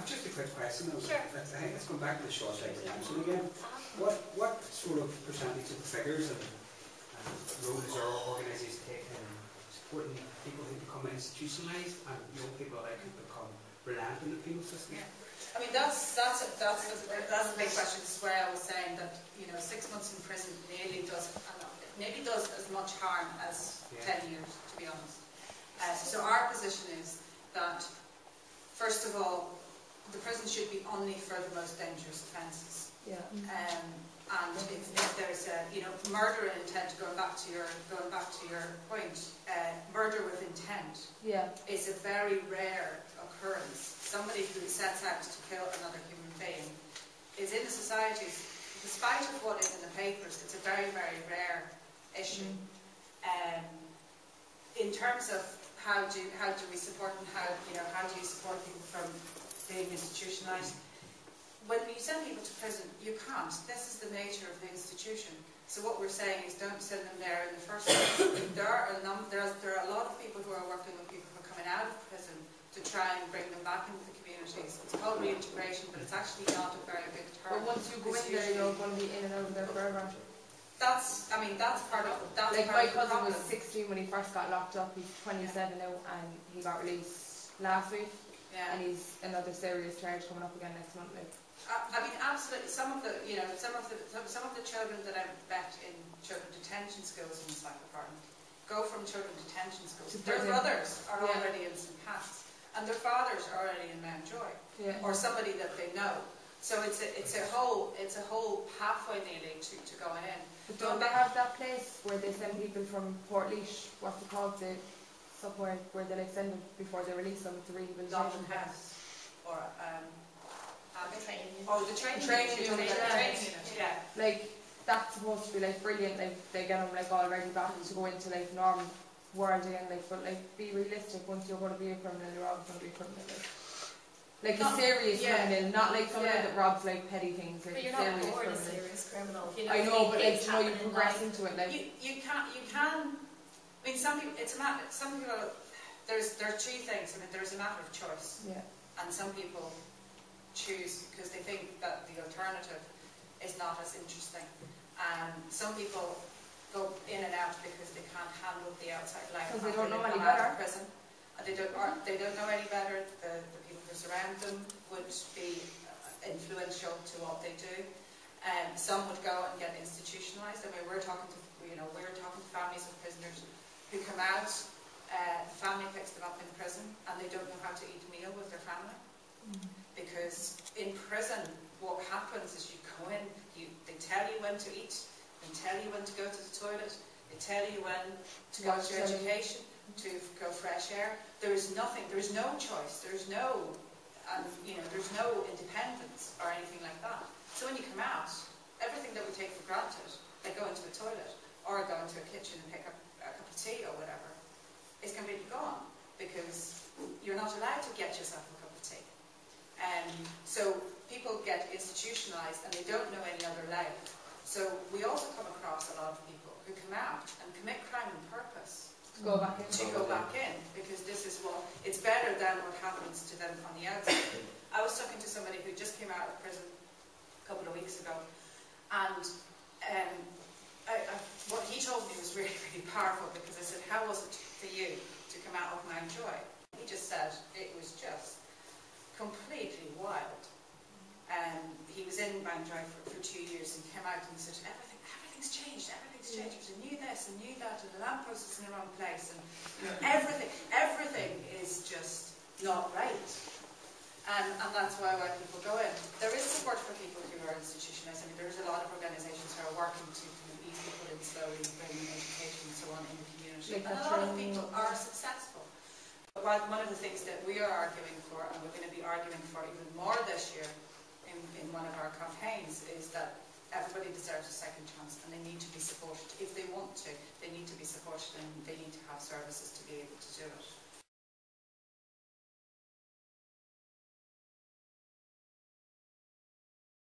just a quick question. Sure. I think let's come back to the short leg redemption again. What sort of percentage of the figures and roles or organisations take in supporting people who become institutionalised and young people like who become reliant on the penal system? Yeah. I mean, that's a big question. This is where I was saying that 6 months in prison maybe does as much harm as 10 years, to be honest. So our position is that, first of all, the prison should be only for the most dangerous offences. Yeah. And if there's murder and intent, going back to your point, murder with intent is a very rare occurrence. Somebody who sets out to kill another human being is in the society, despite of what is in the papers, it's a very, very rare issue. In terms of how do we support and how do you support people from being institutionalised? When you send people to prison, you can't. This is the nature of the institution. So what we're saying is don't send them there in the first place. There are a lot of people who are working with people who are coming out of prison to try and bring them back into the communities. It's called reintegration, but it's actually not a very big term. But once you go in there, you're going to be in and out of there forever. That's part of like my cousin was 16 when he first got locked up. He's 27 now, and he got released last week. Yeah. And he's another serious charge coming up again next month. Like. I mean, absolutely. Some of the children that I've met in children detention schools in the South of Ireland go from children detention schools. Their brothers are already in St. Pat's, and their fathers are already in Mountjoy, or somebody that they know. So it's a whole pathway nearly to going in. But don't they have that place where they send people from Portlaoise, what's it called, somewhere where they send them before they release them to rehabilitation? House, or the training unit. Oh, the training unit. Yeah. Like that's supposed to be like brilliant. Like they get them like already back to go into like normal world again. Like, but like be realistic. Once you're going to be a criminal, you're always going to be a criminal. Like a serious criminal, not like someone that robs like petty things. Like but you're not born a serious criminal. I know, but like you progress into it. Like you can. I mean, some people. It's a matter. Some people. There are two things. I mean, there's a matter of choice. Yeah. And some people choose because they think that the alternative is not as interesting. Some people go in and out because they can't handle the outside life. Because they don't know any better. Prison. They don't know any better. The people who surround them would be influential to what they do. Some would go and get institutionalised. I mean, we're talking to families of prisoners who come out. The family picks them up in prison, and they don't know how to eat a meal with their family. Because in prison, what happens is you go in, they tell you when to eat, they tell you when to go to the toilet, they tell you when to go to your education, to go fresh air. There is nothing, there is no choice, there is no, there's no independence or anything like that. So when you come out, everything that we take for granted, like go into a toilet or go into a kitchen and pick up a cup of tea or whatever, is completely gone because you're not allowed to get yourself a cup of tea. So people get institutionalised and they don't know any other life. So we also come across a lot of people who come out and commit crime on purpose to go back in, because this is what it's better than what happens to them on the outside. I was talking to somebody who just came out of prison a couple of weeks ago, and what he told me was really, really powerful, because I said, how was it for you to come out of Mountjoy? He just said it was just completely wild. He was in Mountjoy for 2 years and came out and he said, everything's changed. I knew this and knew that, and the lamppost is in the wrong place, and everything is just not right. And that's why people go in. There is support for people who are institutionalised. I mean, there's a lot of organisations who are working to ease people in slowly, bringing education and so on in the community. And a lot of people are successful. But one of the things that we are arguing for, and we're going to be arguing for even more this year in one of our campaigns, is that everybody deserves a second chance, and they need to be supported. If they want to, they need to be supported, and they need to have services to be able to do it.